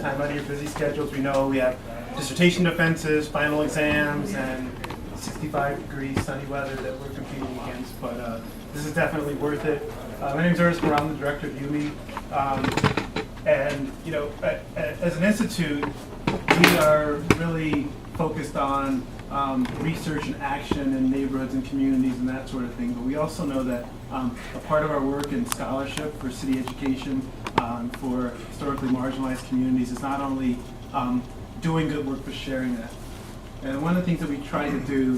time out of your busy schedules. We know we have dissertation defenses, final exams, and 65-degree sunny weather that we're competing against, but this is definitely worth it. My name is Ernest Moore. I'm the director of IUME, and you know, as an institute, we are really focused on research and action in neighborhoods and communities and that sort of thing. But we also know that a part of our work in scholarship for city education for historically marginalized communities is not only doing good work, but sharing that. And one of the things that we try to do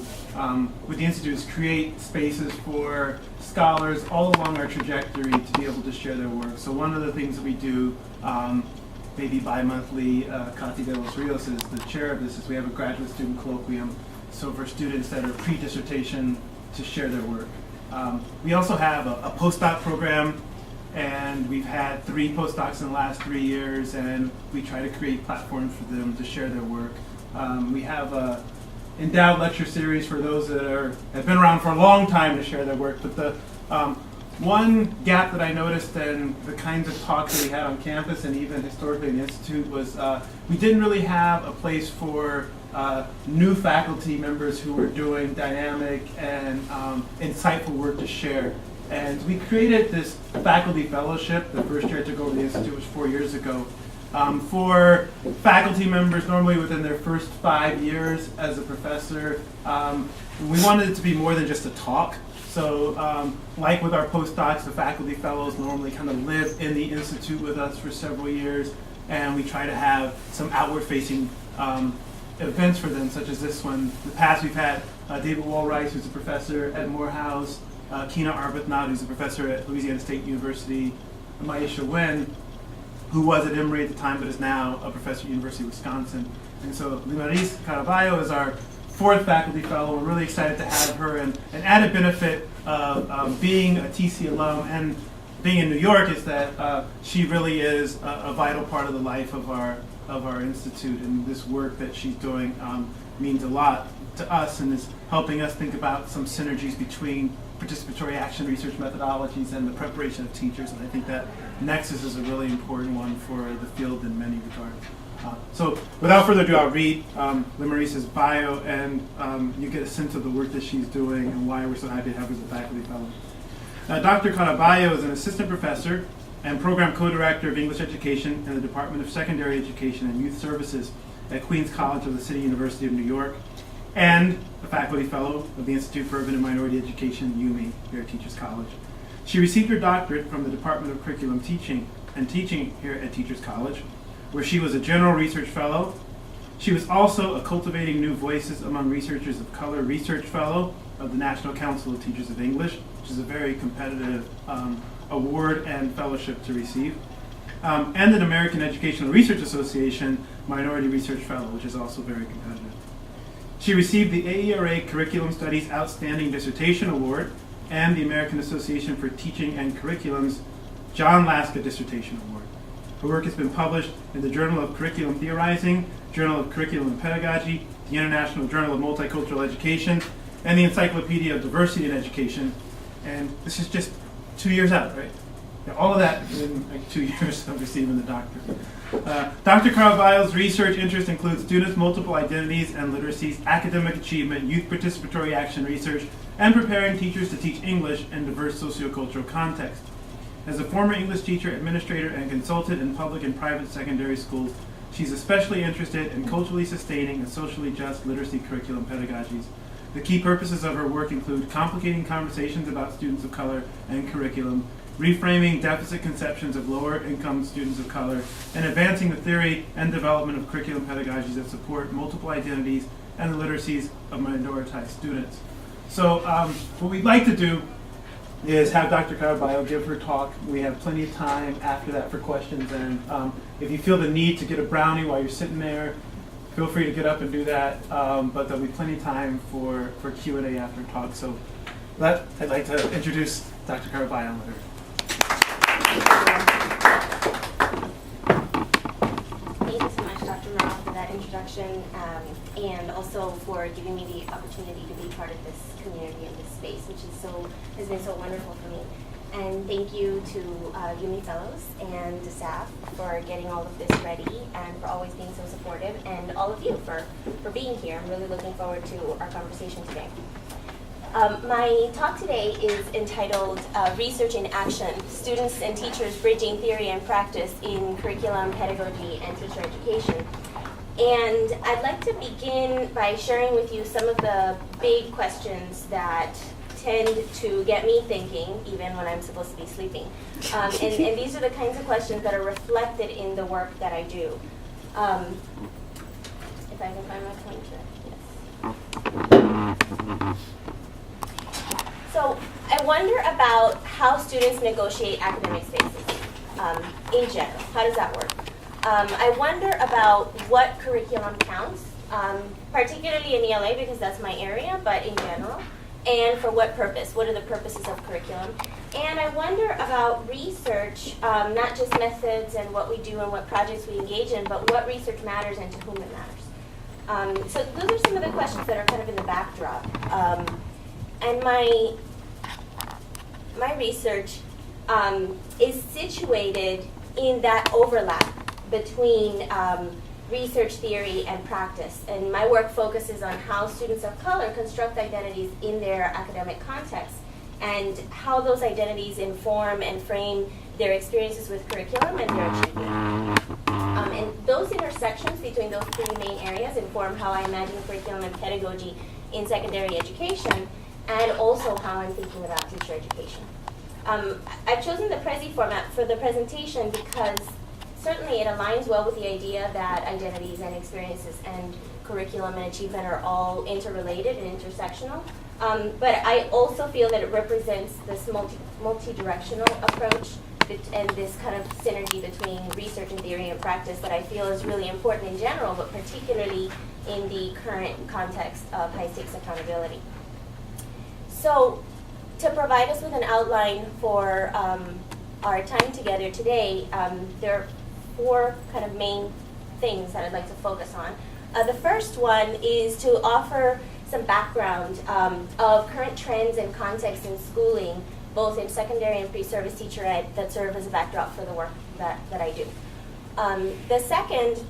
with the Institute is create spaces for scholars all along our trajectory to be able to share their work. So one of the things that we do, maybe bi-monthly, Katy de los Rios is the chair of this, is we have a graduate student colloquium. So for students that are pre-dissertation to share their work. We also have a postdoc program, and we've had 3 postdocs in the last 3 years, and we try to create platforms for them to share their work. We have a endowed lecture series for those that have been around for a long time to share their work. But the one gap that I noticed in the kinds of talks that we had on campus and even historically in the Institute was we didn't really have a place for new faculty members who were doing dynamic and insightful work to share. And we created this faculty fellowship. The first year I took over the Institute was 4 years ago. For faculty members, normally within their first 5 years as a professor, we wanted it to be more than just a talk. So like with our postdocs, the faculty fellows normally kind of live in the Institute with us for several years, and we try to have some outward-facing events for them, such as this one. In the past, we've had David Walrice, who's a professor at Morehouse, Kina Arbuthnot, who's a professor at Louisiana State University, Maisha Wen, who was at Emory at the time but is now a professor at University of Wisconsin. And so Limarys Caraballo is our 4th faculty fellow. We're really excited to have her. And an added benefit of being a TC alum and being in New York is that she really is a vital part of the life of our institute, and this work that she's doing means a lot to us and is helping us think about some synergies between participatory action research methodologies and the preparation of teachers, and I think that nexus is a really important one for the field in many regards. So without further ado, I'll read Limarys' bio, and you get a sense of the work that she's doing and why we're so happy to have her as a faculty fellow. Dr. Caraballo is an assistant professor and program co-director of English Education in the Department of Secondary Education and Youth Services at Queens College of the City University of New York, and a faculty fellow of the Institute for Urban and Minority Education, IUME, here at Teachers College. She received her doctorate from the Department of Curriculum Teaching and Teaching here at Teachers College, where she was a general research fellow. She was also a Cultivating New Voices Among Researchers of Color research fellow of the National Council of Teachers of English, which is a very competitive award and fellowship to receive, and an American Educational Research Association Minority Research Fellow, which is also very competitive. She received the AERA Curriculum Studies Outstanding Dissertation Award and the American Association for Teaching and Curriculum's John Laska Dissertation Award. Her work has been published in the Journal of Curriculum Theorizing, Journal of Curriculum and Pedagogy, the International Journal of Multicultural Education, and the Encyclopedia of Diversity in Education. And this is just 2 years out, right? Yeah, all of that in like 2 years of receiving the doctorate. Dr. Caraballo's research interest includes students' multiple identities and literacies, academic achievement, youth participatory action research, and preparing teachers to teach English in diverse sociocultural contexts. As a former English teacher, administrator, and consultant in public and private secondary schools, she's especially interested in culturally sustaining and socially just literacy curriculum pedagogies. The key purposes of her work include complicating conversations about students of color and curriculum, reframing deficit conceptions of lower-income students of color, and advancing the theory and development of curriculum pedagogies that support multiple identities and the literacies of minoritized students. So what we'd like to do is have Dr. Caraballo give her talk. We have plenty of time after that for questions, and if you feel the need to get a brownie while you're sitting there, feel free to get up and do that, but there'll be plenty of time for Q&A after talk. So I'd like to introduce Dr. Caraballo. Thank you so much, Dr. Morrell, for that introduction, and also for giving me the opportunity to be part of this community and this space, which has been so wonderful for me. And thank you to IUME Fellows and the staff for getting all of this ready and for always being so supportive, and all of you for being here. I'm really looking forward to our conversation today. My talk today is entitled Research in Action, Students and Teachers Bridging Theory and Practice in Curriculum, Pedagogy, and Teacher Education. And I'd like to begin by sharing with you some of the big questions that tend to get me thinking, even when I'm supposed to be sleeping. And these are the kinds of questions that are reflected in the work that I do. If I can find my pointer, yes. So I wonder about how students negotiate academic spaces in general. How does that work? I wonder about what curriculum counts, particularly in ELA because that's my area, but in general. And for what purpose? What are the purposes of curriculum? And I wonder about research, not just methods and what we do and what projects we engage in, but what research matters and to whom it matters. So those are some of the questions that are kind of in the backdrop. And my research is situated in that overlap between research theory and practice. And my work focuses on how students of color construct identities in their academic context and how those identities inform and frame their experiences with curriculum and their achievement. And those intersections between those three main areas inform how I imagine curriculum and pedagogy in secondary education, and also how I'm thinking about teacher education. I've chosen the Prezi format for the presentation because certainly it aligns well with the idea that identities and experiences and curriculum and achievement are all interrelated and intersectional. But I also feel that it represents this multi-directional approach and this kind of synergy between research and theory and practice that I feel is really important in general, but particularly in the current context of high-stakes accountability. So to provide us with an outline for our time together today, there are four kind of main things that I'd like to focus on. The first one is to offer some background of current trends and context in schooling, both in secondary and pre-service teacher ed, that serve as a backdrop for the work that I do. The second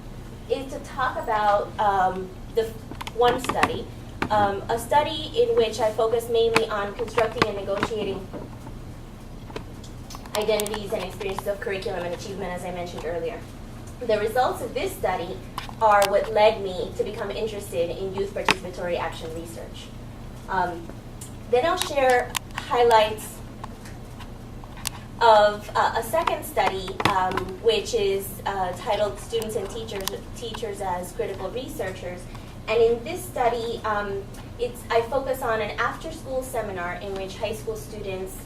is to talk about the one study, a study in which I focus mainly on constructing and negotiating identities and experiences of curriculum and achievement, as I mentioned earlier. The results of this study are what led me to become interested in youth participatory action research. Then I'll share highlights of a second study, which is titled Students and Teachers as Critical Researchers. And in this study, I focus on an after-school seminar in which high school students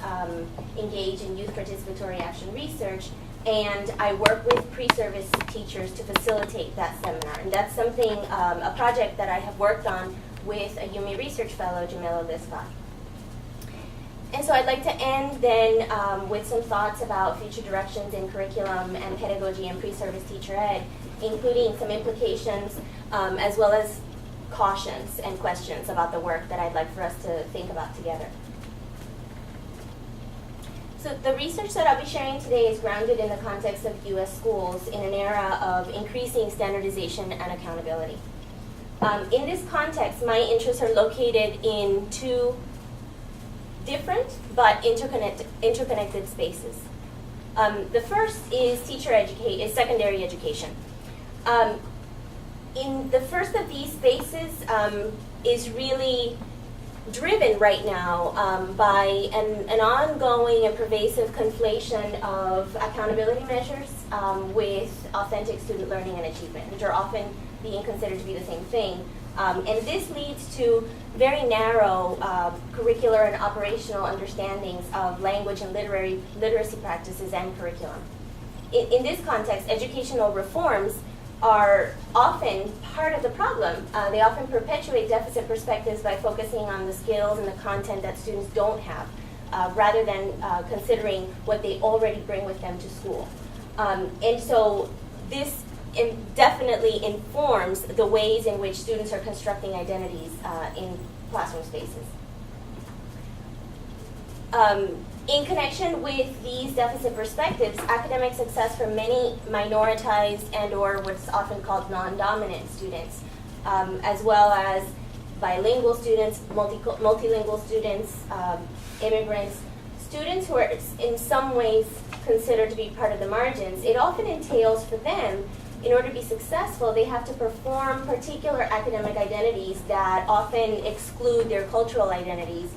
engage in youth participatory action research, and I work with pre-service teachers to facilitate that seminar. And that's something, a project that I have worked on with a IUME Research Fellow, Jamila Liscott. And so I'd like to end then with some thoughts about future directions in curriculum and pedagogy and pre-service teacher ed, including some implications as well as cautions and questions about the work that I'd like for us to think about together. So the research that I'll be sharing today is grounded in the context of U.S. schools in an era of increasing standardization and accountability. In this context, my interests are located in two different but interconnected spaces. The first is secondary education. In the first of these spaces is really driven right now by an ongoing and pervasive conflation of accountability measures with authentic student learning and achievement, which are often being considered to be the same thing. And this leads to very narrow curricular and operational understandings of language and literacy practices and curriculum. In this context, educational reforms are often part of the problem. They often perpetuate deficit perspectives by focusing on the skills and the content that students don't have, rather than considering what they already bring with them to school. And so this definitely informs the ways in which students are constructing identities in classroom spaces. In connection with these deficit perspectives, academic success for many minoritized and or what's often called non-dominant students, as well as bilingual students, multilingual students, immigrants, students who are in some ways considered to be part of the margins, it often entails for them, in order to be successful, they have to perform particular academic identities that often exclude their cultural identities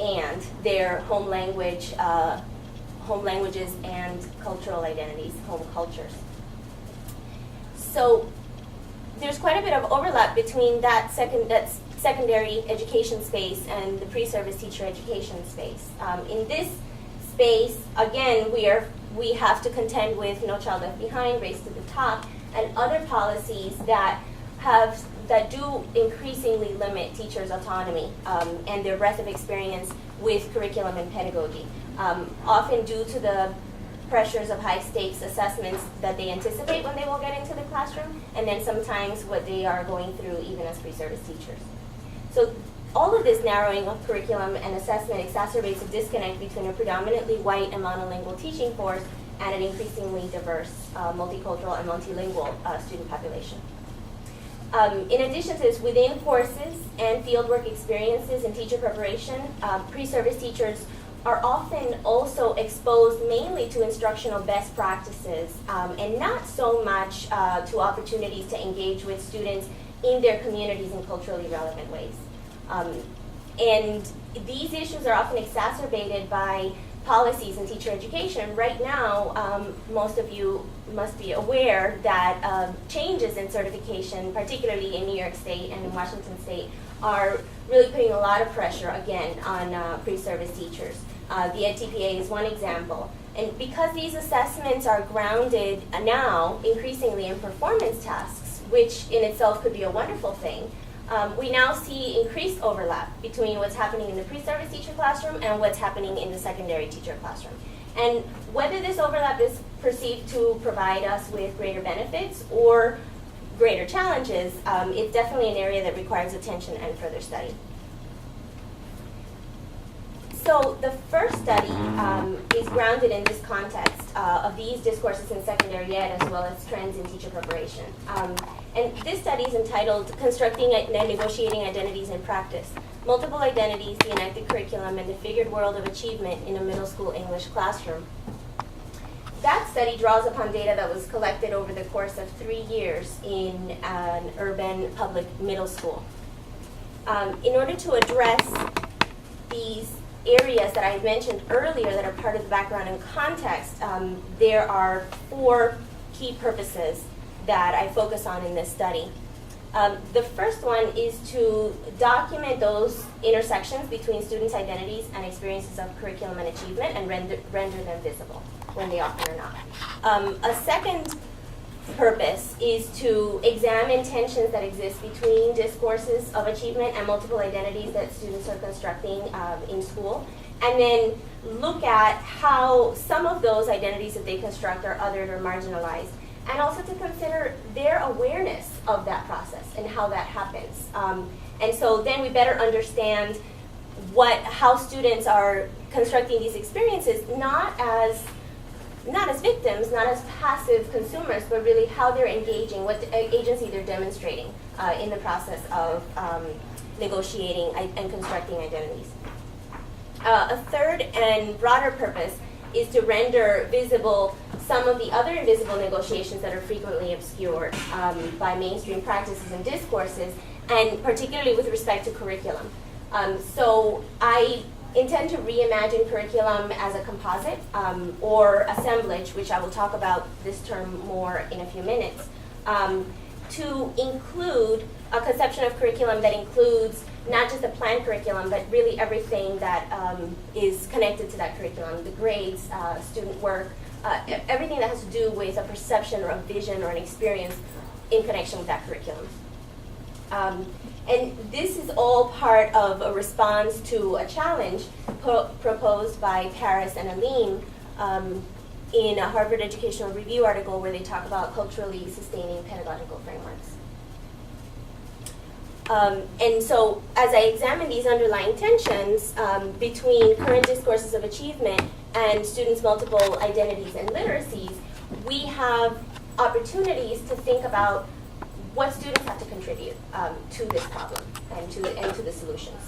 and their home languages and cultural identities, home cultures. So there's quite a bit of overlap between that secondary education space and the pre-service teacher education space. In this space, again, we have to contend with No Child Left Behind, Race to the Top, and other policies that do increasingly limit teachers' autonomy and their breadth of experience with curriculum and pedagogy, often due to the pressures of high-stakes assessments that they anticipate when they will get into the classroom, and then sometimes what they are going through even as pre-service teachers. So all of this narrowing of curriculum and assessment exacerbates a disconnect between a predominantly white and monolingual teaching force and an increasingly diverse, multicultural and multilingual student population. In addition to this, within courses and fieldwork experiences in teacher preparation, pre-service teachers are often also exposed mainly to instructional best practices and not so much to opportunities to engage with students in their communities in culturally relevant ways. And these issues are often exacerbated by policies in teacher education. Right now, most of you must be aware that changes in certification, particularly in New York State and in Washington State, are really putting a lot of pressure, again, on pre-service teachers. The EdTPA is one example. And because these assessments are grounded now increasingly in performance tasks, which in itself could be a wonderful thing, we now see increased overlap between what's happening in the pre-service teacher classroom and what's happening in the secondary teacher classroom. And whether this overlap is perceived to provide us with greater benefits or greater challenges, it's definitely an area that requires attention and further study. So the first study is grounded in this context of these discourses in secondary ed as well as trends in teacher preparation. And this study is entitled Constructing and Negotiating Identities in Practice, Multiple Identities, the Enacted Curriculum, and the Figured World of Achievement in a Middle School English Classroom. That study draws upon data that was collected over the course of 3 years in an urban public middle school. In order to address these areas that I mentioned earlier that are part of the background and context, there are 4 key purposes that I focus on in this study. The first one is to document those intersections between students' identities and experiences of curriculum and achievement and render them visible when they often are not. A second purpose is to examine tensions that exist between discourses of achievement and multiple identities that students are constructing in school, and then look at how some of those identities that they construct are othered or marginalized, and also to consider their awareness of that process and how that happens. And so then we better understand how students are constructing these experiences, not as victims, not as passive consumers, but really how they're engaging, what agency they're demonstrating in the process of negotiating and constructing identities. A third and broader purpose is to render visible some of the other invisible negotiations that are frequently obscured by mainstream practices and discourses, and particularly with respect to curriculum. So I intend to reimagine curriculum as a composite or assemblage, which I will talk about this term more in a few minutes, to include a conception of curriculum that includes not just the planned curriculum, but really everything that is connected to that curriculum, the grades, student work, everything that has to do with a perception or a vision or an experience in connection with that curriculum. And this is all part of a response to a challenge proposed by Paris and Aline in a Harvard Educational Review article where they talk about culturally sustaining pedagogical frameworks. And so as I examine these underlying tensions between current discourses of achievement and students' multiple identities and literacies, we have opportunities to think about what students have to contribute to this problem and to the solutions.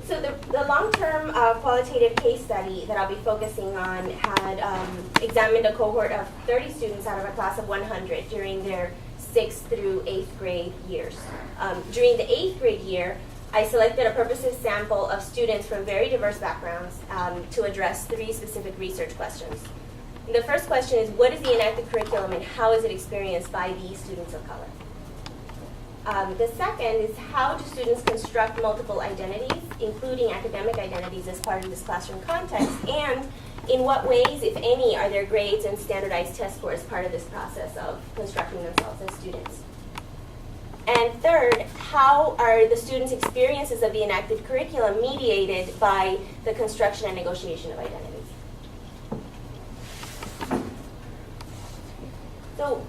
So the long-term qualitative case study that I'll be focusing on had examined a cohort of 30 students out of a class of 100 during their 6th through 8th grade years. During the 8th grade year, I selected a purposive sample of students from very diverse backgrounds to address 3 specific research questions. And the first question is, what is the enacted curriculum and how is it experienced by these students of color? The second is, how do students construct multiple identities, including academic identities, as part of this classroom context? And in what ways, if any, are their grades and standardized test scores part of this process of constructing themselves as students? And third, how are the students' experiences of the enacted curriculum mediated by the construction and negotiation of identities? So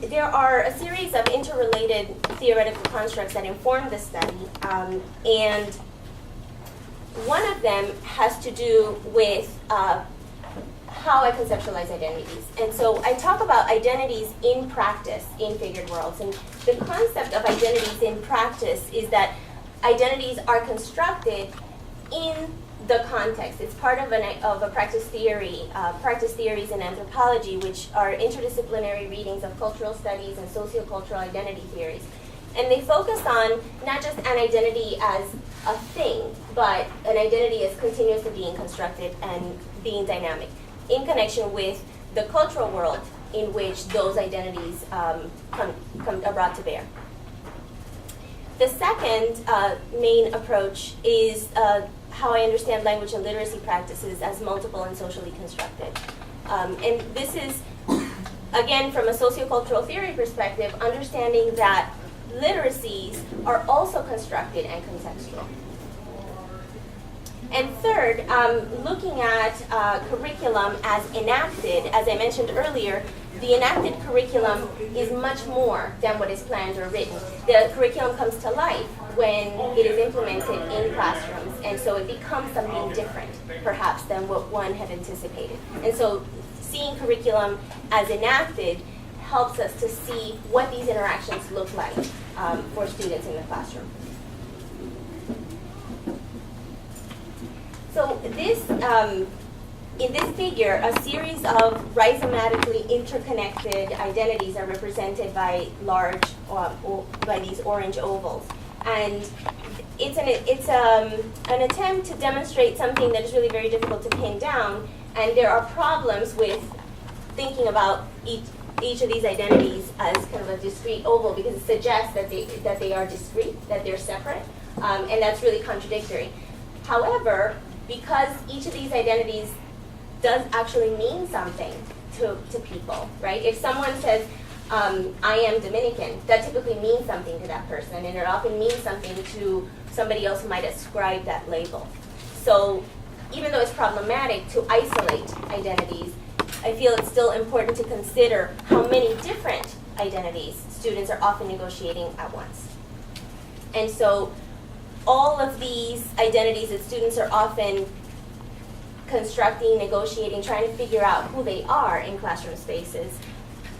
there are a series of interrelated theoretical constructs that inform this study, and one of them has to do with how I conceptualize identities. And so I talk about identities in practice in figured worlds, and the concept of identities in practice is that identities are constructed in the context. It's part of a practice theory, practice theories in anthropology, which are interdisciplinary readings of cultural studies and sociocultural identity theories. And they focus on not just an identity as a thing, but an identity as continuously being constructed and being dynamic in connection with the cultural world in which those identities are brought to bear. The second main approach is how I understand language and literacy practices as multiple and socially constructed. And this is, again, from a sociocultural theory perspective, understanding that literacies are also constructed and contextual. And third, looking at curriculum as enacted, as I mentioned earlier, the enacted curriculum is much more than what is planned or written. The curriculum comes to life when it is implemented in classrooms, and so it becomes something different, perhaps, than what one had anticipated. And so seeing curriculum as enacted helps us to see what these interactions look like for students in the classroom. So this, in this figure, a series of rhizomatically interconnected identities are represented by large, by these orange ovals. And it's an attempt to demonstrate something that is really very difficult to pin down, and there are problems with thinking about each of these identities as kind of a discrete oval, because it suggests that they are discrete, that they're separate, and that's really contradictory. However, because each of these identities does actually mean something to people, right? If someone says, I am Dominican, that typically means something to that person, and it often means something to somebody else who might ascribe that label. So even though it's problematic to isolate identities, I feel it's still important to consider how many different identities students are often negotiating at once. And so all of these identities that students are often constructing, negotiating, trying to figure out who they are in classroom spaces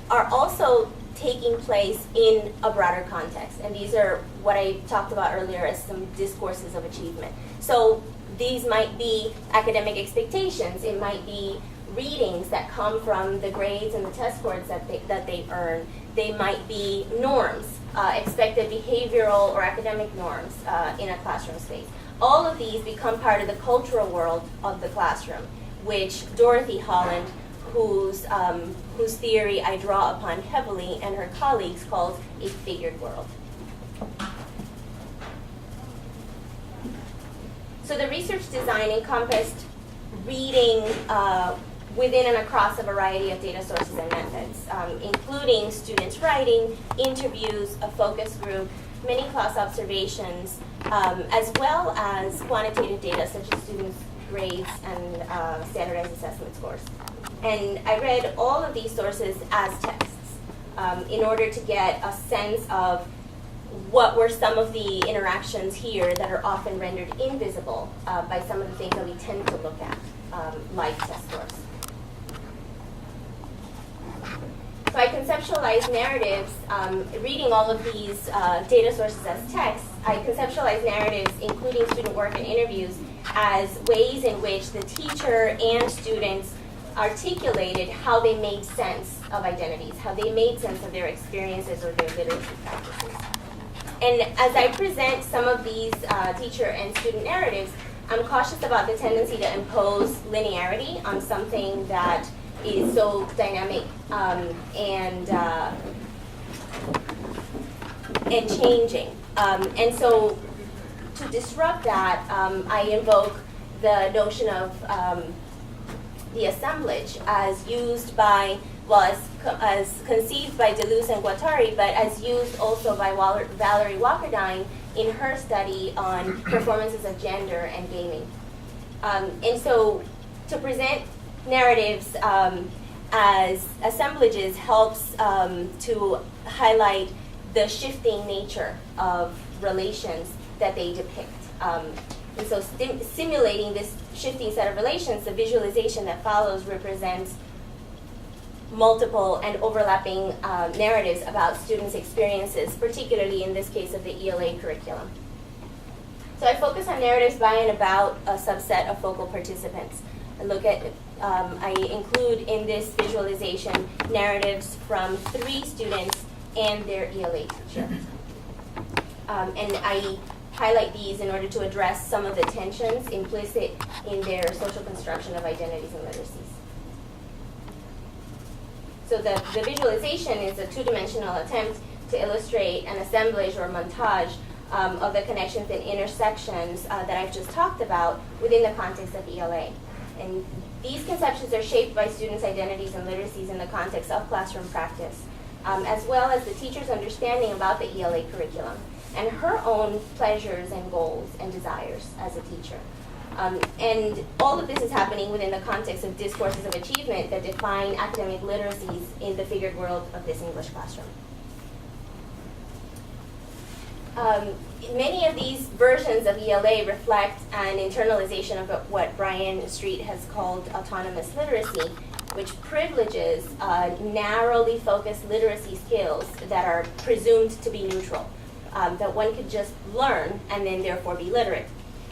are also taking place in a broader context. And these are what I talked about earlier as some discourses of achievement. So these might be academic expectations. It might be readings that come from the grades and the test scores that they earn. They might be norms, expected behavioral or academic norms in a classroom space. All of these become part of the cultural world of the classroom, which Dorothy Holland, whose theory I draw upon heavily, and her colleagues calls a figured world. So the research design encompassed reading within and across a variety of data sources and methods, including students writing, interviews, a focus group, many class observations, as well as quantitative data such as students' grades and standardized assessment scores. And I read all of these sources as texts in order to get a sense of what were some of the interactions here that are often rendered invisible by some of the things that we tend to look at, like test scores. So I conceptualize narratives, reading all of these data sources as text, I conceptualize narratives, including student work and interviews, as ways in which the teacher and students articulated how they made sense of identities, how they made sense of their experiences or their literacy practices. And as I present some of these teacher and student narratives, I'm cautious about the tendency to impose linearity on something that is so dynamic and changing. And so to disrupt that, I invoke the notion of the assemblage as used by, well, as conceived by Deleuze and Guattari, but as used also by Valerie Walkerdine in her study on performances of gender and gaming. And so to present narratives as assemblages helps to highlight the shifting nature of relations that they depict. And so simulating this shifting set of relations, the visualization that follows represents multiple and overlapping narratives about students' experiences, particularly in this case of the ELA curriculum. So I focus on narratives by and about a subset of focal participants. I include in this visualization narratives from 3 students and their ELA teacher. And I highlight these in order to address some of the tensions implicit in their social construction of identities and literacies. So the visualization is a 2-dimensional attempt to illustrate an assemblage or montage of the connections and intersections that I've just talked about within the context of ELA. And these conceptions are shaped by students' identities and literacies in the context of classroom practice, as well as the teacher's understanding about the ELA curriculum and her own pleasures and goals and desires as a teacher. And all of this is happening within the context of discourses of achievement that define academic literacies in the figured world of this English classroom. Many of these versions of ELA reflect an internalization of what Brian Street has called autonomous literacy, which privileges narrowly focused literacy skills that are presumed to be neutral, that one could just learn and then therefore be literate.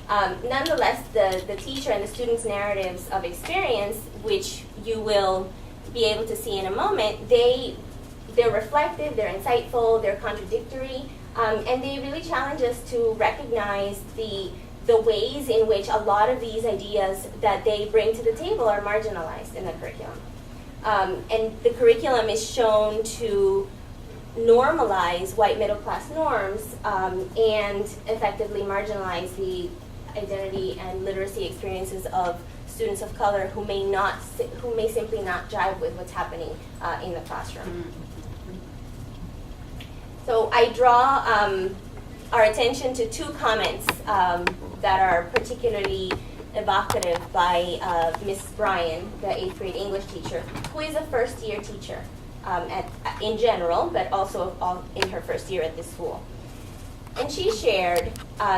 Nonetheless, the teacher and the student's narratives of experience, which you will be able to see in a moment, they're reflective, they're insightful, they're contradictory, and they really challenge us to recognize the ways in which a lot of these ideas that they bring to the table are marginalized in the curriculum. And the curriculum is shown to normalize white middle-class norms and effectively marginalize the identity and literacy experiences of students of color who may simply not jive with what's happening in the classroom. So I draw our attention to 2 comments that are particularly evocative by Miss Bryan, the 8th grade English teacher, who is a first-year teacher in general, but also in her first year at this school. And she shared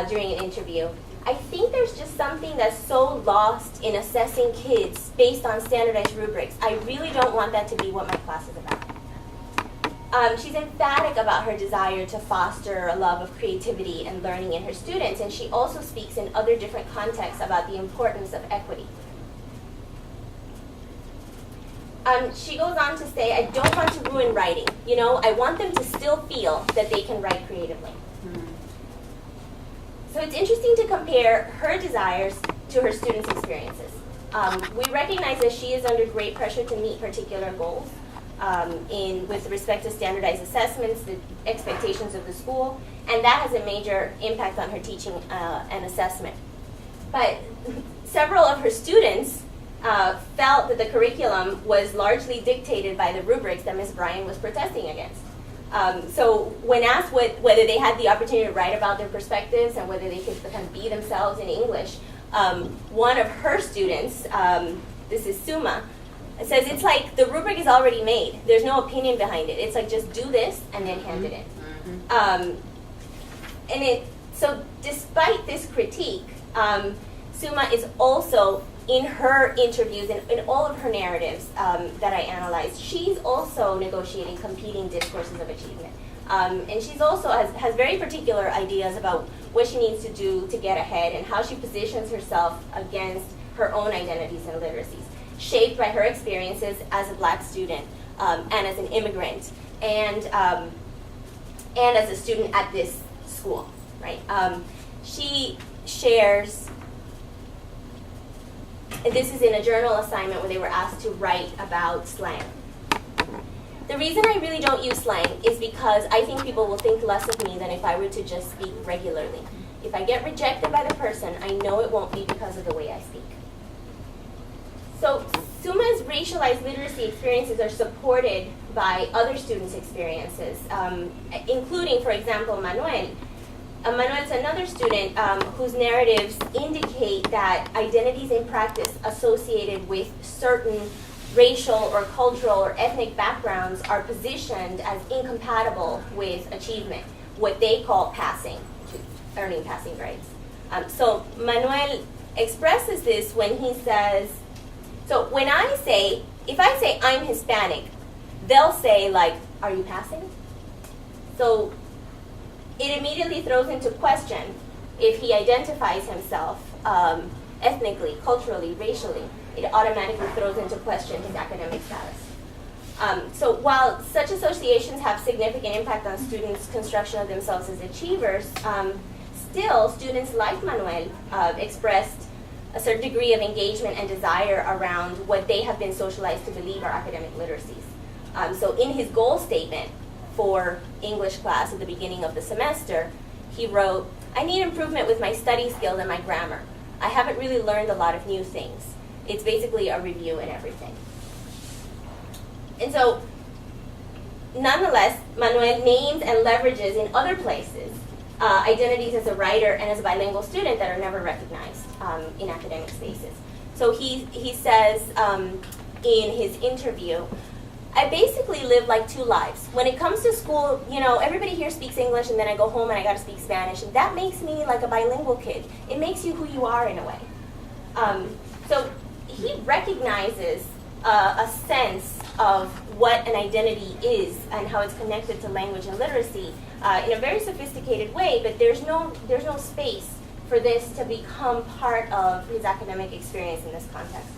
during an interview, I think there's just something that's so lost in assessing kids based on standardized rubrics. I really don't want that to be what my class is about. She's emphatic about her desire to foster a love of creativity and learning in her students, and she also speaks in other different contexts about the importance of equity. She goes on to say, I don't want to ruin writing. I want them to still feel that they can write creatively. So it's interesting to compare her desires to her students' experiences. We recognize that she is under great pressure to meet particular goals with respect to standardized assessments, the expectations of the school, and that has a major impact on her teaching and assessment. But several of her students felt that the curriculum was largely dictated by the rubrics that Ms. Bryan was protesting against. So when asked whether they had the opportunity to write about their perspectives and whether they could kind of be themselves in English, one of her students, this is Suma, says it's like the rubric is already made. There's no opinion behind it. It's like just do this and then hand it in. So despite this critique, Suma is also, in her interviews and in all of her narratives that I analyzed, she's also negotiating competing discourses of achievement. And she's also has very particular ideas about what she needs to do to get ahead and how she positions herself against her own identities and literacies, shaped by her experiences as a Black student and as an immigrant and as a student at this school, right? She shares, and this is in a journal assignment where they were asked to write about slang. The reason I really don't use slang is because I think people will think less of me than if I were to just speak regularly. If I get rejected by the person, I know it won't be because of the way I speak. So Suma's racialized literacy experiences are supported by other students' experiences, including, for example, Manuel. Manuel's another student whose narratives indicate that identities in practice associated with certain racial or cultural or ethnic backgrounds are positioned as incompatible with achievement, what they call passing, earning passing grades. So Manuel expresses this when he says, so when I say, if I say I'm Hispanic, they'll say like, are you passing? So it immediately throws into question if he identifies himself ethnically, culturally, racially. It automatically throws into question his academic status. So while such associations have significant impact on students' construction of themselves as achievers, still students like Manuel expressed a certain degree of engagement and desire around what they have been socialized to believe are academic literacies. So in his goal statement for English class at the beginning of the semester, he wrote, I need improvement with my study skills and my grammar. I haven't really learned a lot of new things. It's basically a review and everything. And so, nonetheless, Manuel names and leverages in other places identities as a writer and as a bilingual student that are never recognized in academic spaces. So he says in his interview, I basically live like two lives. When it comes to school, you know, everybody here speaks English and then I go home and I gotta speak Spanish, and that makes me like a bilingual kid. It makes you who you are in a way. So he recognizes a sense of what an identity is and how it's connected to language and literacy in a very sophisticated way, but there's no space for this to become part of his academic experience in this context.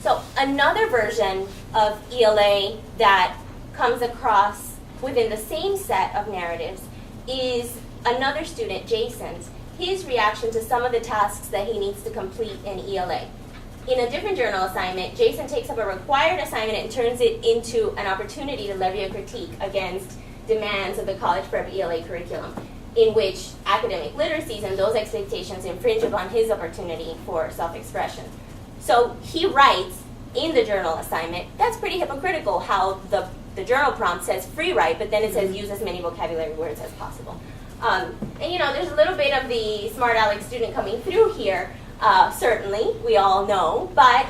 So another version of ELA that comes across within the same set of narratives is another student, Jason's, his reaction to some of the tasks that he needs to complete in ELA. In a different journal assignment, Jason takes up a required assignment and turns it into an opportunity to levy a critique against demands of the college prep ELA curriculum, in which academic literacies and those expectations infringe upon his opportunity for self-expression. So he writes in the journal assignment, that's pretty hypocritical how the journal prompt says free write, but then it says use as many vocabulary words as possible. And you know, there's a little bit of the smart aleck student coming through here, certainly, we all know, but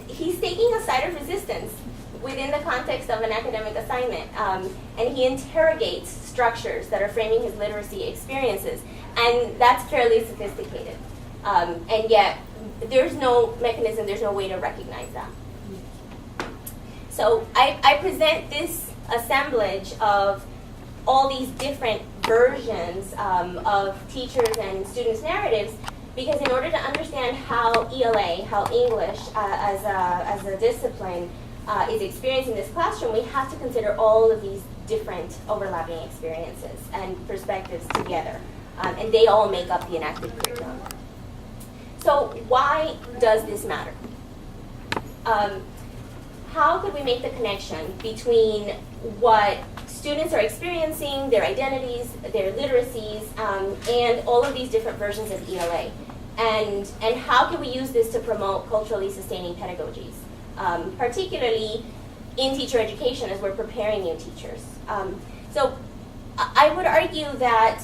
he's taking a side of resistance within the context of an academic assignment, and he interrogates structures that are framing his literacy experiences, and that's fairly sophisticated. And yet, there's no mechanism, there's no way to recognize that. So I present this assemblage of all these different versions of teachers and students' narratives, because in order to understand how ELA, how English as a discipline is experienced in this classroom, we have to consider all of these different overlapping experiences and perspectives together. And they all make up the enacted curriculum. So why does this matter? How could we make the connection between what students are experiencing, their identities, their literacies, and all of these different versions of ELA? And how can we use this to promote culturally sustaining pedagogies, particularly in teacher education as we're preparing new teachers? So I would argue that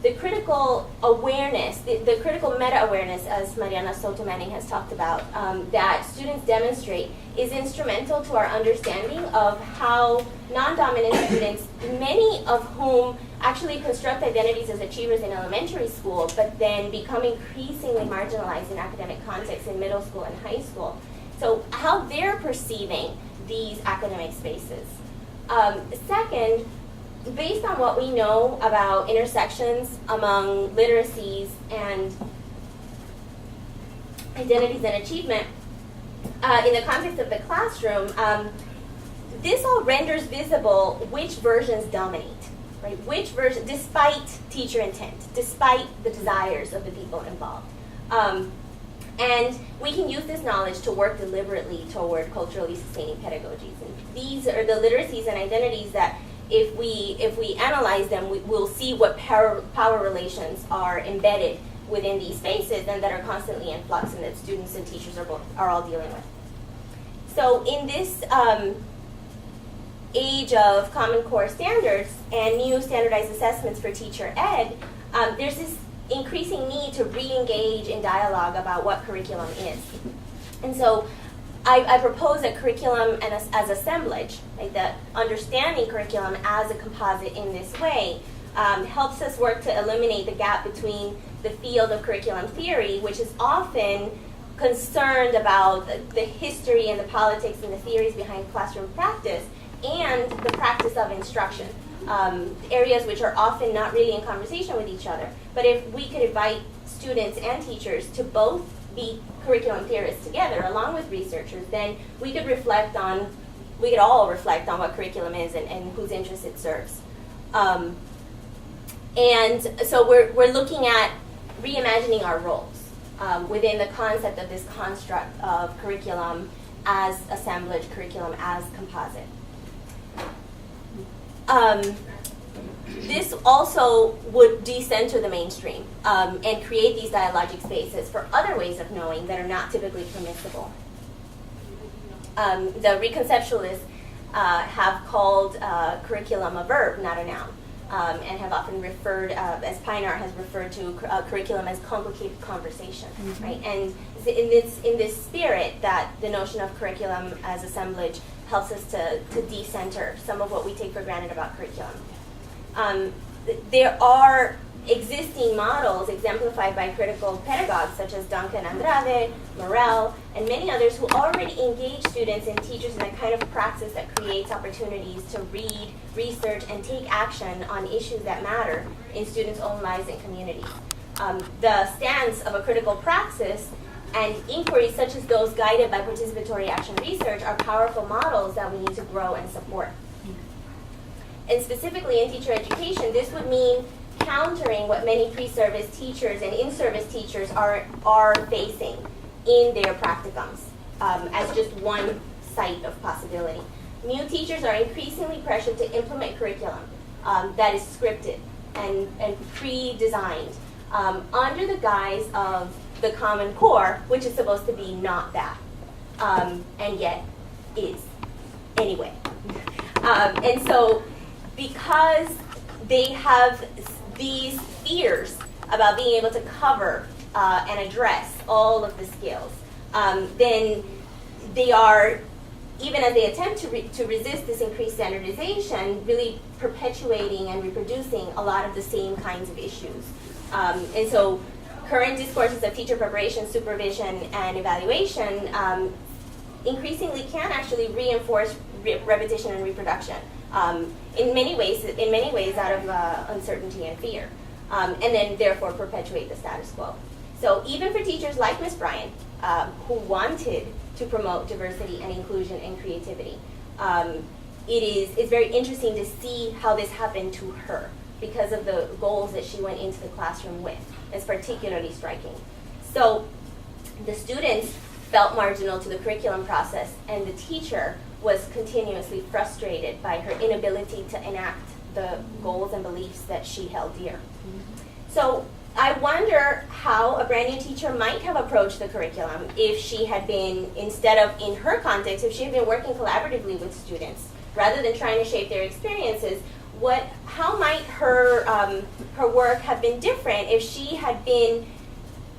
the critical awareness, the critical meta-awareness, as Mariana Soto-Manning has talked about, that students demonstrate is instrumental to our understanding of how non-dominant students, many of whom actually construct identities as achievers in elementary school, but then become increasingly marginalized in academic contexts in middle school and high school. So how they're perceiving these academic spaces. Second, based on what we know about intersections among literacies and identities and achievement in the context of the classroom, this all renders visible which versions dominate, right? Which version, despite teacher intent, despite the desires of the people involved. And we can use this knowledge to work deliberately toward culturally sustaining pedagogies. And these are the literacies and identities that if we analyze them, we'll see what power relations are embedded within these spaces and that are constantly in flux and that students and teachers are all dealing with. So in this age of Common Core standards and new standardized assessments for teacher ed, there's this increasing need to re-engage in dialogue about what curriculum is. And so I propose a curriculum and as assemblage, like that understanding curriculum as a composite in this way helps us work to eliminate the gap between the field of curriculum theory, which is often concerned about the history and the politics and the theories behind classroom practice, and the practice of instruction, areas which are often not really in conversation with each other. But if we could invite students and teachers to both be curriculum theorists together, along with researchers, then we could all reflect on what curriculum is and whose interests it serves. And so we're looking at reimagining our roles within the concept of this construct of curriculum as assemblage, curriculum as composite. This also would decenter the mainstream and create these dialogic spaces for other ways of knowing that are not typically permissible. The reconceptualists have called curriculum a verb, not a noun, and have often referred, as Pinar has referred to curriculum as complicated conversation, right? And in this spirit that the notion of curriculum as assemblage helps us to decenter some of what we take for granted about curriculum. There are existing models exemplified by critical pedagogues such as Duncan Andrade, Morel, and many others who already engage students and teachers in a kind of praxis that creates opportunities to read, research, and take action on issues that matter in students' own lives and communities. The stance of a critical praxis and inquiries such as those guided by participatory action research are powerful models that we need to grow and support. And specifically in teacher education, this would mean countering what many pre-service teachers and in-service teachers are facing in their practicums as just one site of possibility. New teachers are increasingly pressured to implement curriculum that is scripted and pre-designed under the guise of the Common Core, which is supposed to be not that, and yet is anyway. And so because they have these fears about being able to cover and address all of the skills, then they are, even as they attempt to resist this increased standardization, really perpetuating and reproducing a lot of the same kinds of issues. And so current discourses of teacher preparation, supervision, and evaluation increasingly can actually reinforce repetition and reproduction. In many ways out of uncertainty and fear, and then therefore perpetuate the status quo. So even for teachers like Ms. Bryan, who wanted to promote diversity and inclusion and creativity, it's very interesting to see how this happened to her because of the goals that she went into the classroom with. It's particularly striking. So the students felt marginal to the curriculum process, and the teacher was continuously frustrated by her inability to enact the goals and beliefs that she held dear. So I wonder how a brand new teacher might have approached the curriculum if she had been, instead of in her context, if she had been working collaboratively with students, rather than trying to shape their experiences, how might her work have been different if she had been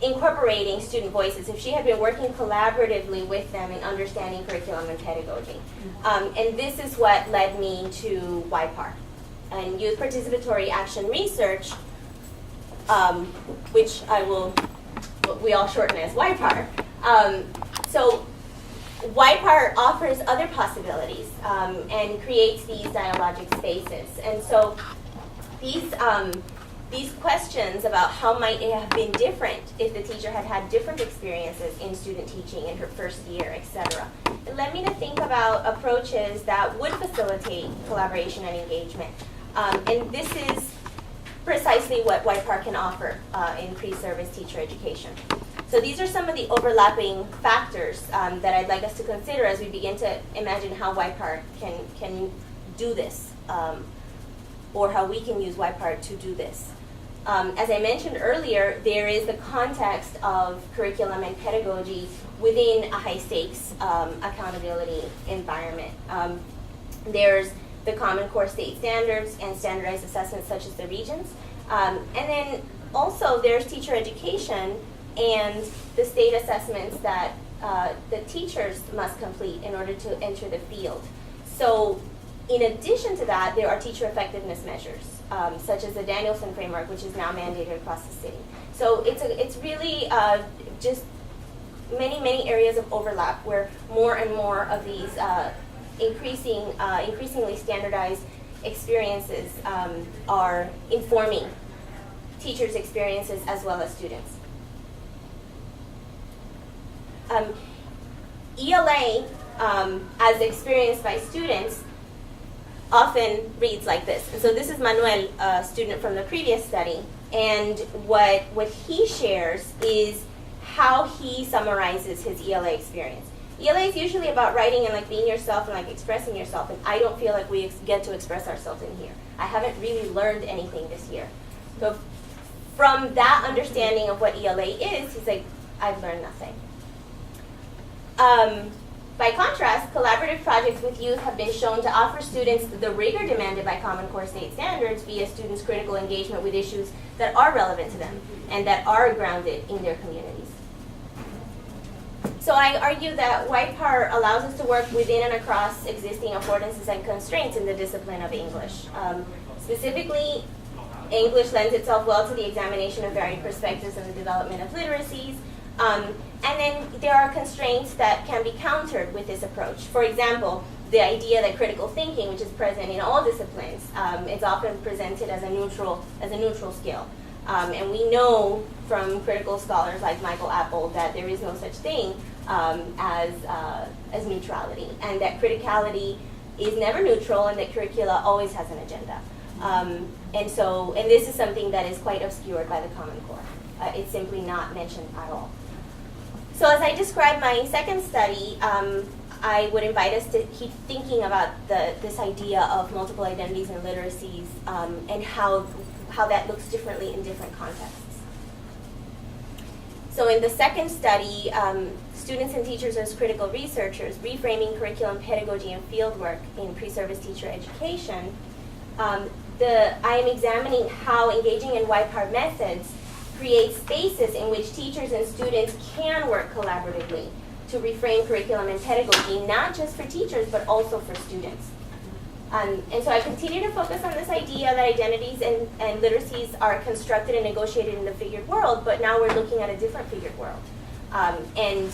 incorporating student voices, if she had been working collaboratively with them in understanding curriculum and pedagogy. And this is what led me to YPAR and Youth Participatory Action Research, which we all shorten as YPAR. So YPAR offers other possibilities and creates these dialogic spaces. And so these questions about how might it have been different if the teacher had had different experiences in student teaching in her first year, etc. It led me to think about approaches that would facilitate collaboration and engagement. And this is precisely what YPAR can offer in pre-service teacher education. So these are some of the overlapping factors that I'd like us to consider as we begin to imagine how YPAR can do this, or how we can use YPAR to do this. As I mentioned earlier, there is the context of curriculum and pedagogy within a high-stakes accountability environment. There's the Common Core state standards and standardized assessments such as the Regents. And then also there's teacher education and the state assessments that the teachers must complete in order to enter the field. So in addition to that, there are teacher effectiveness measures, such as the Danielson framework, which is now mandated across the city. So it's really just many areas of overlap where more and more of these increasingly standardized experiences are informing teachers' experiences as well as students. ELA, as experienced by students, often reads like this. And so this is Manuel, a student from the previous study, and what he shares is how he summarizes his ELA experience. ELA is usually about writing and being yourself and expressing yourself, and I don't feel like we get to express ourselves in here. I haven't really learned anything this year. So from that understanding of what ELA is, he's like, I've learned nothing. By contrast, collaborative projects with youth have been shown to offer students the rigor demanded by Common Core state standards via students' critical engagement with issues that are relevant to them and that are grounded in their communities. So I argue that YPAR allows us to work within and across existing affordances and constraints in the discipline of English. Specifically, English lends itself well to the examination of varied perspectives of the development of literacies. And then there are constraints that can be countered with this approach. For example, the idea that critical thinking, which is present in all disciplines, is often presented as a neutral skill. And we know from critical scholars like Michael Apple that there is no such thing as neutrality, and that criticality is never neutral, and that curricula always has an agenda. And this is something that is quite obscured by the Common Core. It's simply not mentioned at all. So as I describe my second study, I would invite us to keep thinking about this idea of multiple identities and literacies and how that looks differently in different contexts. So in the second study, students and teachers as critical researchers, reframing curriculum, pedagogy, and fieldwork in pre-service teacher education, I am examining how engaging in YPAR methods create spaces in which teachers and students can work collaboratively to reframe curriculum and pedagogy, not just for teachers, but also for students. And so I continue to focus on this idea that identities and literacies are constructed and negotiated in the figured world, but now we're looking at a different figured world and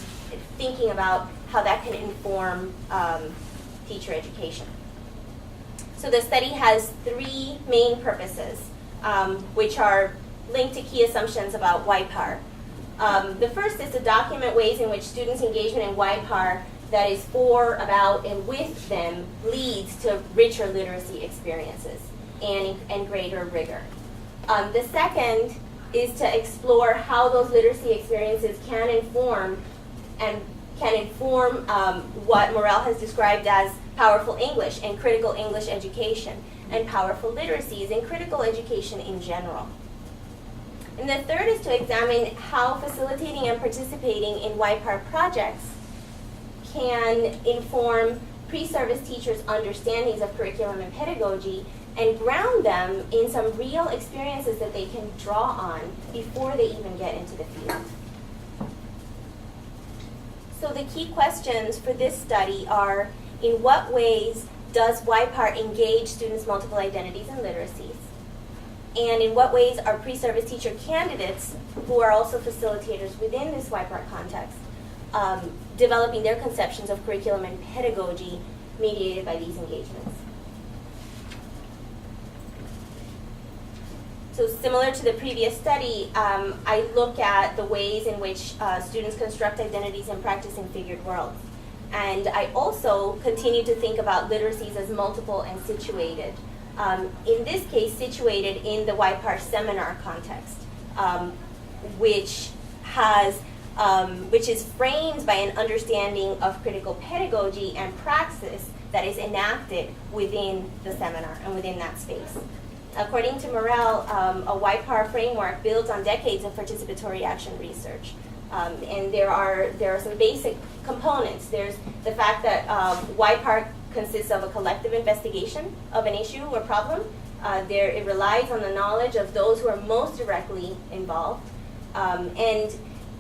thinking about how that can inform teacher education. So the study has three main purposes, which are linked to key assumptions about YPAR. The first is to document ways in which students' engagement in YPAR that is for, about, and with them leads to richer literacy experiences and greater rigor. The second is to explore how those literacy experiences can inform what Morel has described as powerful English and critical English education, and powerful literacies and critical education in general. And the third is to examine how facilitating and participating in YPAR projects can inform pre-service teachers' understandings of curriculum and pedagogy and ground them in some real experiences that they can draw on before they even get into the field. So the key questions for this study are, in what ways does YPAR engage students' multiple identities and literacies? And in what ways are pre-service teacher candidates, who are also facilitators within this YPAR context, developing their conceptions of curriculum and pedagogy mediated by these engagements? So similar to the previous study, I look at the ways in which students construct identities and practice in figured worlds. And I also continue to think about literacies as multiple and situated. In this case, situated in the YPAR seminar context, which is framed by an understanding of critical pedagogy and praxis that is enacted within the seminar and within that space. According to Morel, a YPAR framework builds on decades of participatory action research. And there are some basic components. There's the fact that YPAR consists of a collective investigation of an issue or problem. It relies on the knowledge of those who are most directly involved. And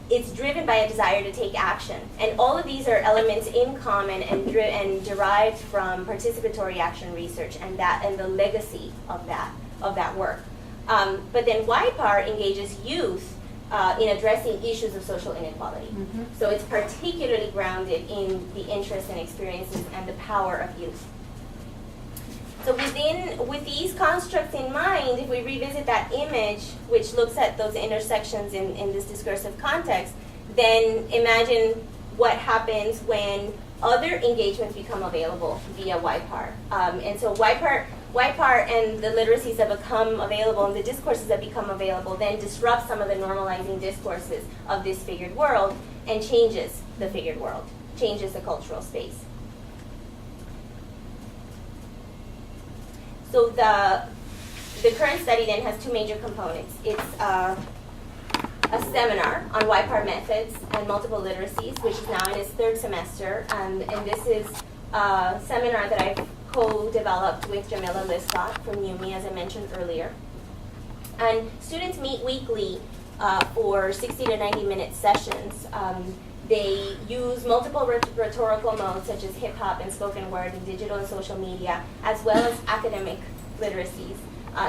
it's driven by a desire to take action. And all of these are elements in common and derived from participatory action research and the legacy of that work. But then YPAR engages youth in addressing issues of social inequality. Mm-hmm. So it's particularly grounded in the interests and experiences and the power of youth. So with these constructs in mind, if we revisit that image, which looks at those intersections in this discursive context, then imagine what happens when other engagements become available via YPAR. And so YPAR and the literacies that become available and the discourses that become available then disrupt some of the normalizing discourses of this figured world and changes the figured world, changes the cultural space. So the current study then has two major components. It's a seminar on YPAR methods and multiple literacies, which is now in its third semester. And this is a seminar that I've co-developed with Jamila Liscott from UME, as I mentioned earlier. And students meet weekly for 60 to 90-minute sessions. They use multiple rhetorical modes such as hip-hop and spoken word and digital and social media, as well as academic literacies,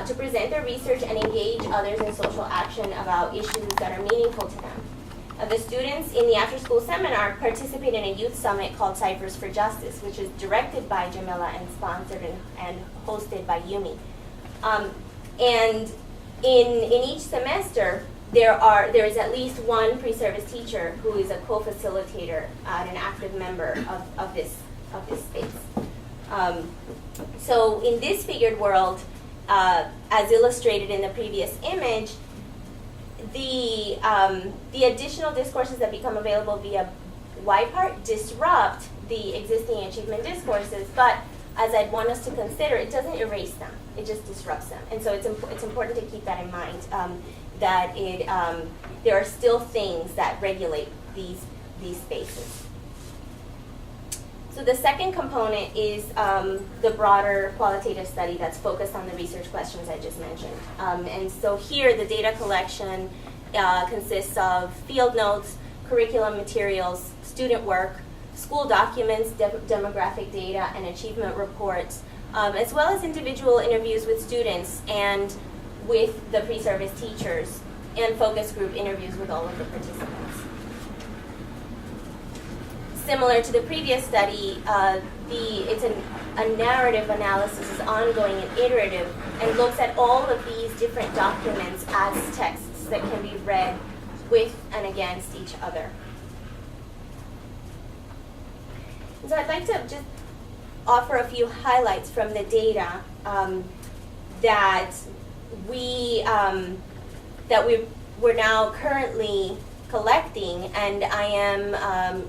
to present their research and engage others in social action about issues that are meaningful to them. The students in the after-school seminar participate in a youth summit called Ciphers for Justice, which is directed by Jamila and sponsored and hosted by UME. And in each semester, there is at least one pre-service teacher who is a co-facilitator and an active member of this space. So in this figured world, as illustrated in the previous image, the additional discourses that become available via YPAR disrupt the existing achievement discourses, but as I'd want us to consider, it doesn't erase them, it just disrupts them. And so it's important to keep that in mind, that there are still things that regulate these spaces. So the second component is the broader qualitative study that's focused on the research questions I just mentioned. And so here the data collection consists of field notes, curriculum materials, student work, school documents, demographic data, and achievement reports, as well as individual interviews with students and with the pre-service teachers, and focus group interviews with all of the participants. Similar to the previous study, it's a narrative analysis is ongoing and iterative and looks at all of these different documents as texts that can be read with and against each other. So I'd like to just offer a few highlights from the data that we're now currently collecting, and I am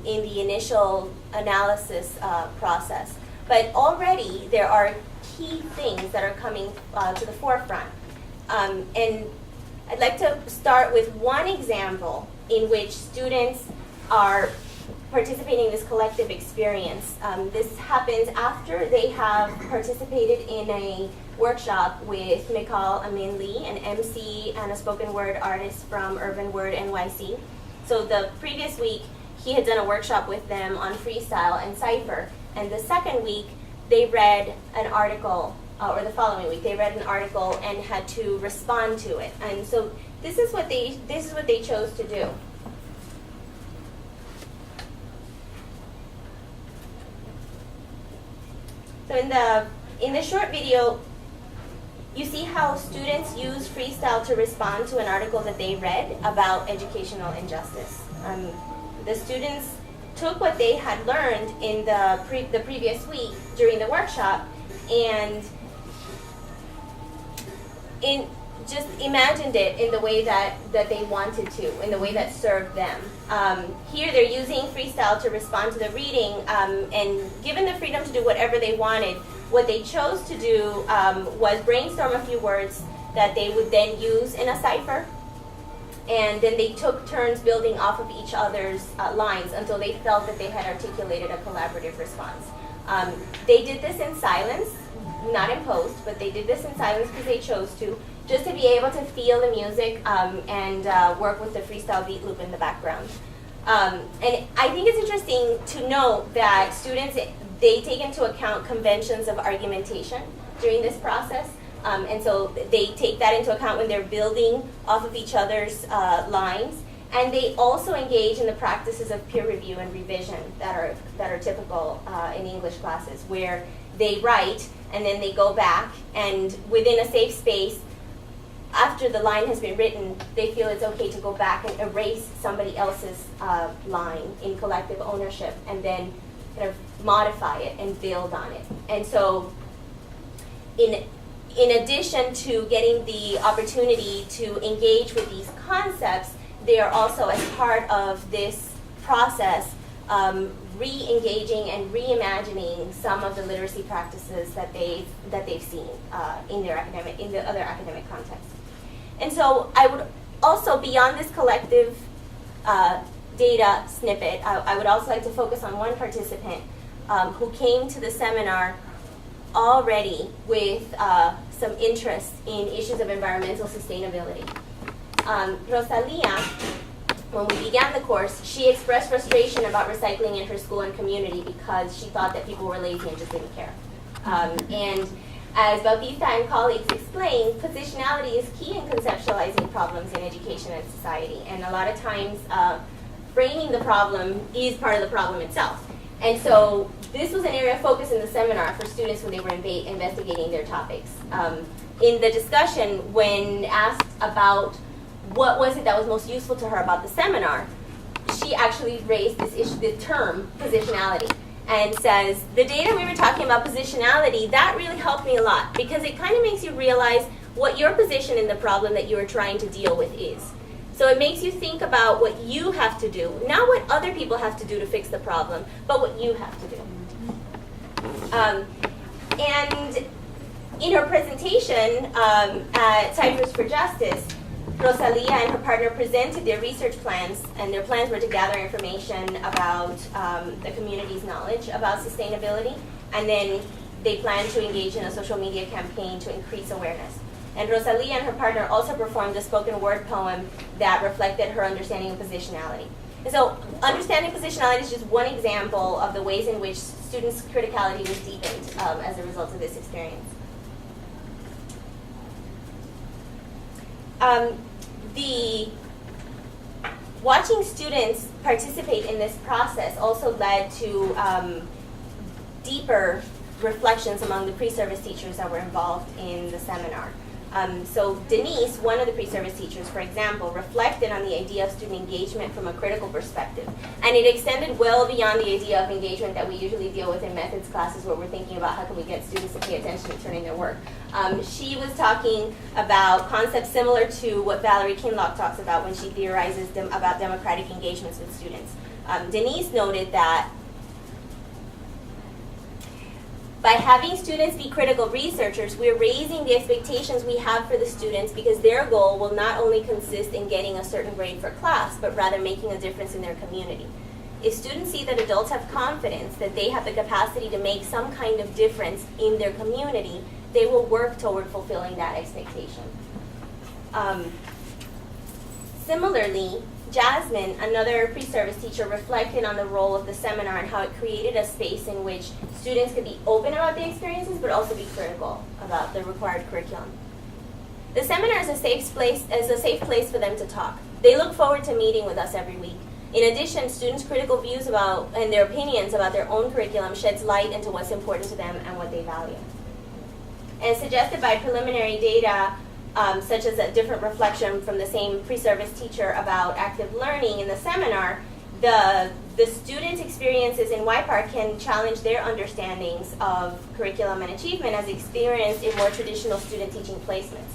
in the initial analysis process. But already there are key things that are coming to the forefront. And I'd like to start with one example in which students are participating in this collective experience. This happens after they have participated in a workshop with Mikal Amin Lee, an MC and a spoken word artist from Urban Word NYC. So the previous week, he had done a workshop with them on freestyle and cipher. And the second week, they read an article, or the following week, they read an article and had to respond to it. And so this is what they chose to do. So in the short video, you see how students use freestyle to respond to an article that they read about educational injustice. The students took what they had learned in the previous week during the workshop and just imagined it in the way that they wanted to, in the way that served them. Here they're using freestyle to respond to the reading, and given the freedom to do whatever they wanted, what they chose to do was brainstorm a few words that they would then use in a cipher, and then they took turns building off of each other's lines until they felt that they had articulated a collaborative response. They did this in silence, not imposed, but they did this in silence because they chose to, just to be able to feel the music and work with the freestyle beat loop in the background. And I think it's interesting to note that students, they take into account conventions of argumentation during this process. And so they take that into account when they're building off of each other's lines. And they also engage in the practices of peer review and revision that are typical in English classes, where they write and then they go back, and within a safe space, after the line has been written, they feel it's okay to go back and erase somebody else's line in collective ownership and then kind of modify it and build on it. And so in addition to getting the opportunity to engage with these concepts, they are also, as part of this process, re-engaging and reimagining some of the literacy practices that they've seen in the other academic contexts. And so I would also, beyond this collective data snippet, I would also like to focus on one participant who came to the seminar already with some interest in issues of environmental sustainability. Rosalia, when we began the course, she expressed frustration about recycling in her school and community because she thought that people were lazy and just didn't care. And as Bautista and colleagues explained, positionality is key in conceptualizing problems in education and society. And a lot of times, framing the problem is part of the problem itself. And so this was an area of focus in the seminar for students when they were investigating their topics. In the discussion, when asked about what was it that was most useful to her about the seminar, she actually raised this issue, the term positionality, and says, the data we were talking about positionality, that really helped me a lot because it kind of makes you realize what your position in the problem that you are trying to deal with is. So it makes you think about what you have to do, not what other people have to do to fix the problem, but what you have to do. And in her presentation at Cypress for Justice, Rosalia and her partner presented their research plans, and their plans were to gather information about the community's knowledge about sustainability, and then they planned to engage in a social media campaign to increase awareness. And Rosalia and her partner also performed a spoken word poem that reflected her understanding of positionality. And so understanding positionality is just one example of the ways in which students' criticality was deepened as a result of this experience. Watching students participate in this process also led to deeper reflections among the pre-service teachers that were involved in the seminar. So Denise, one of the pre-service teachers, for example, reflected on the idea of student engagement from a critical perspective. And it extended well beyond the idea of engagement that we usually deal with in methods classes, where we're thinking about how can we get students to pay attention and turn in their work. She was talking about concepts similar to what Valerie Kinlock talks about when she theorizes about democratic engagements with students. Denise noted that by having students be critical researchers, we're raising the expectations we have for the students because their goal will not only consist in getting a certain grade for class, but rather making a difference in their community. If students see that adults have confidence that they have the capacity to make some kind of difference in their community, they will work toward fulfilling that expectation. Similarly, Jasmine, another pre-service teacher, reflected on the role of the seminar and how it created a space in which students could be open about the experiences but also be critical about the required curriculum. The seminar is a safe place for them to talk. They look forward to meeting with us every week. In addition, students' critical views about and their opinions about their own curriculum sheds light into what's important to them and what they value. And suggested by preliminary data, such as a different reflection from the same pre-service teacher about active learning in the seminar, the students' experiences in YPAR can challenge their understandings of curriculum and achievement as experienced in more traditional student teaching placements.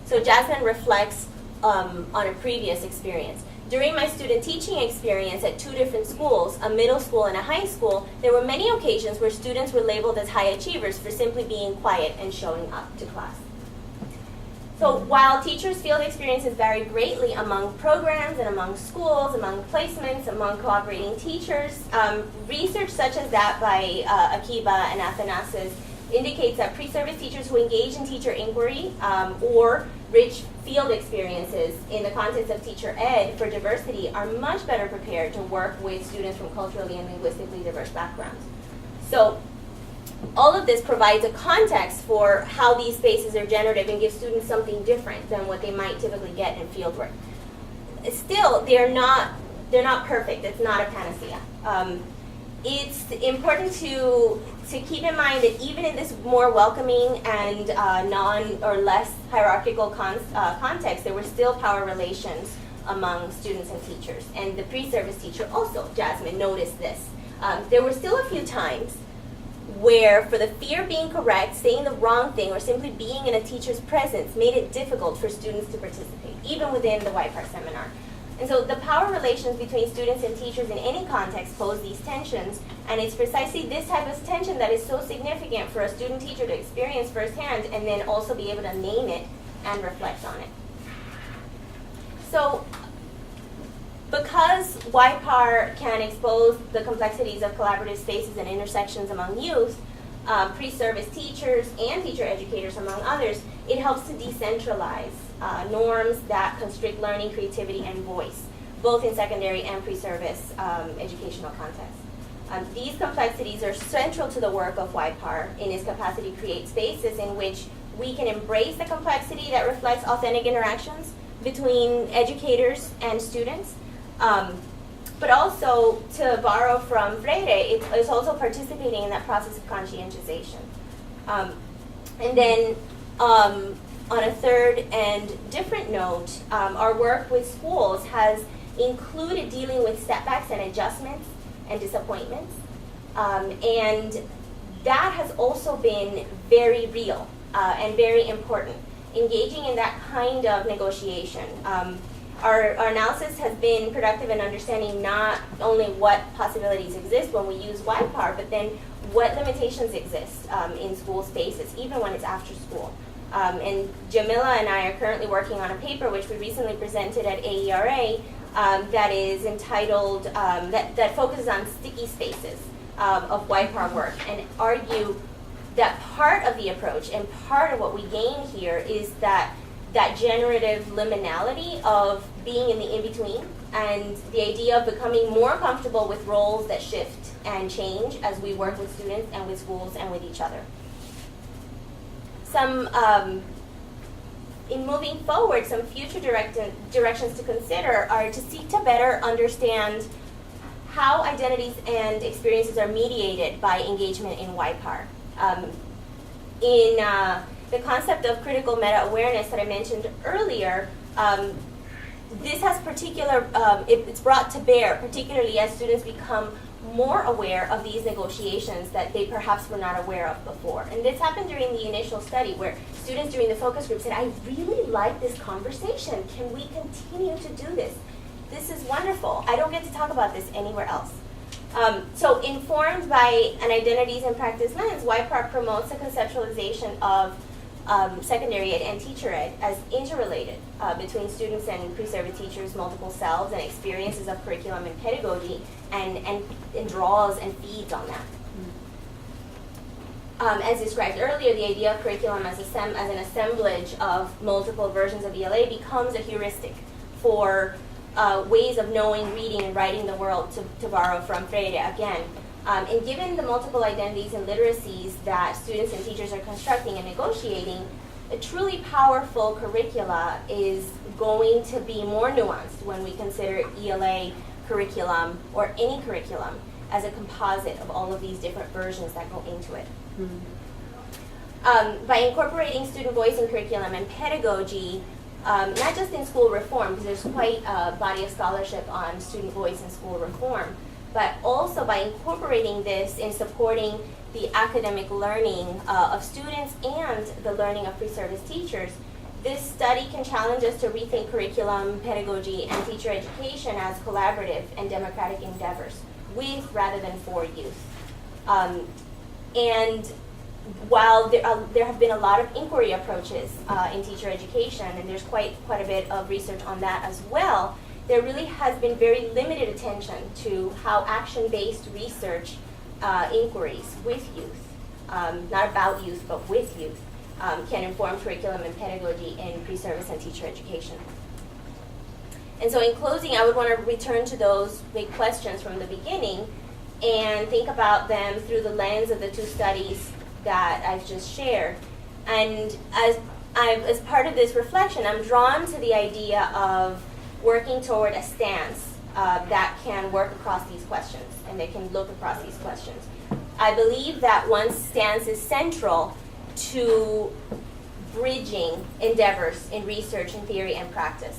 So Jasmine reflects on a previous experience. During my student teaching experience at 2 different schools, a middle school and a high school, there were many occasions where students were labeled as high achievers for simply being quiet and showing up to class. So while teachers' field experiences vary greatly among programs and among schools, among placements, among cooperating teachers, research such as that by Akiba and Athanasis indicates that pre-service teachers who engage in teacher inquiry or rich field experiences in the context of teacher ed for diversity are much better prepared to work with students from culturally and linguistically diverse backgrounds. So all of this provides a context for how these spaces are generative and gives students something different than what they might typically get in fieldwork. Still, they're not perfect. It's not a panacea. It's important to keep in mind that even in this more welcoming and non or less hierarchical context, there were still power relations among students and teachers. And the pre-service teacher also, Jasmine, noticed this. There were still a few times where, for the fear of being correct, saying the wrong thing, or simply being in a teacher's presence made it difficult for students to participate, even within the YPAR seminar. And so the power relations between students and teachers in any context pose these tensions, and it's precisely this type of tension that is so significant for a student teacher to experience firsthand and then also be able to name it and reflect on it. So because YPAR can expose the complexities of collaborative spaces and intersections among youth, pre-service teachers and teacher educators, among others, it helps to decentralize norms that constrict learning, creativity, and voice, both in secondary and pre-service educational contexts. These complexities are central to the work of YPAR in its capacity to create spaces in which we can embrace the complexity that reflects authentic interactions between educators and students, but also, to borrow from Freire, it's also participating in that process of conscientization. And then, on a third and different note, our work with schools has included dealing with setbacks and adjustments and disappointments. And that has also been very real and very important, engaging in that kind of negotiation. Our analysis has been productive in understanding not only what possibilities exist when we use YPAR, but then what limitations exist in school spaces, even when it's after school. And Jamila and I are currently working on a paper which we recently presented at AERA that is entitled, that focuses on sticky spaces of YPAR work, and argue that part of the approach and part of what we gain here is that generative liminality of being in the in-between, and the idea of becoming more comfortable with roles that shift and change as we work with students and with schools and with each other. In moving forward, some future directions to consider are to seek to better understand how identities and experiences are mediated by engagement in YPAR. The concept of critical meta-awareness that I mentioned earlier, this has it's brought to bear, particularly as students become more aware of these negotiations that they perhaps were not aware of before. And this happened during the initial study, where students during the focus group said, I really like this conversation. Can we continue to do this? This is wonderful. I don't get to talk about this anywhere else. So informed by an identities and practice lens, YPAR promotes the conceptualization of secondary ed and teacher ed as interrelated between students and pre-service teachers, multiple selves, and experiences of curriculum and pedagogy, and draws and feeds on that. as described earlier, the idea of curriculum as an assemblage of multiple versions of ELA becomes a heuristic for ways of knowing, reading, and writing the world, to borrow from Freire again. And given the multiple identities and literacies that students and teachers are constructing and negotiating, a truly powerful curricula is going to be more nuanced when we consider ELA curriculum or any curriculum as a composite of all of these different versions that go into it. By incorporating student voice in curriculum and pedagogy, not just in school reform, because there's quite a body of scholarship on student voice in school reform, but also by incorporating this in supporting the academic learning of students and the learning of pre-service teachers, this study can challenge us to rethink curriculum, pedagogy, and teacher education as collaborative and democratic endeavors with rather than for youth. And while there have been a lot of inquiry approaches in teacher education, and there's quite a bit of research on that as well, there really has been very limited attention to how action-based research inquiries with youth, not about youth, but with youth, can inform curriculum and pedagogy in pre-service and teacher education. And so in closing, I would want to return to those big questions from the beginning and think about them through the lens of the two studies that I've just shared. And as part of this reflection, I'm drawn to the idea of working toward a stance that can work across these questions and that can look across these questions. I believe that one stance is central to bridging endeavors in research and theory and practice.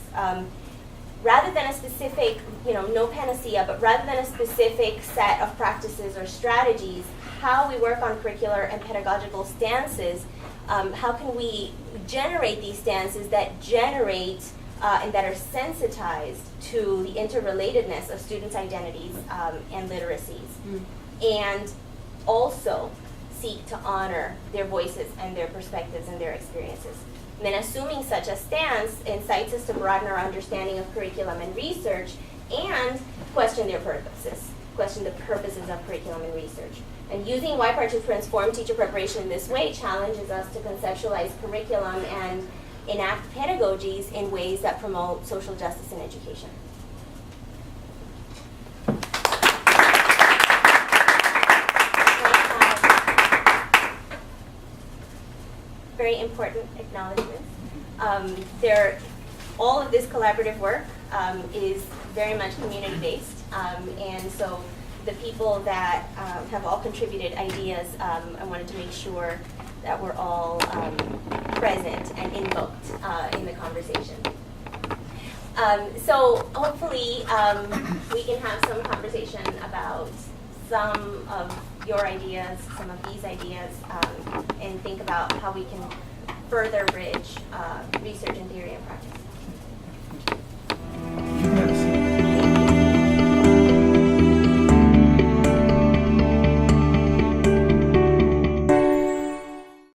Rather than a specific, no panacea, but rather than a specific set of practices or strategies, how we work on curricular and pedagogical stances, how can we generate these stances that generate and that are sensitized to the interrelatedness of students' identities and literacies, and also seek to honor their voices and their perspectives and their experiences. And then assuming such a stance incites us to broaden our understanding of curriculum and research and question their purposes, question the purposes of curriculum and research. And using YPAR to transform teacher preparation in this way challenges us to conceptualize curriculum and enact pedagogies in ways that promote social justice in education. Very important acknowledgments. All of this collaborative work is very much community-based, and so the people that have all contributed ideas, I wanted to make sure that we're all present and invoked in the conversation. So hopefully we can have some conversation about some of your ideas, some of these ideas, and think about how we can further bridge research and theory and practice.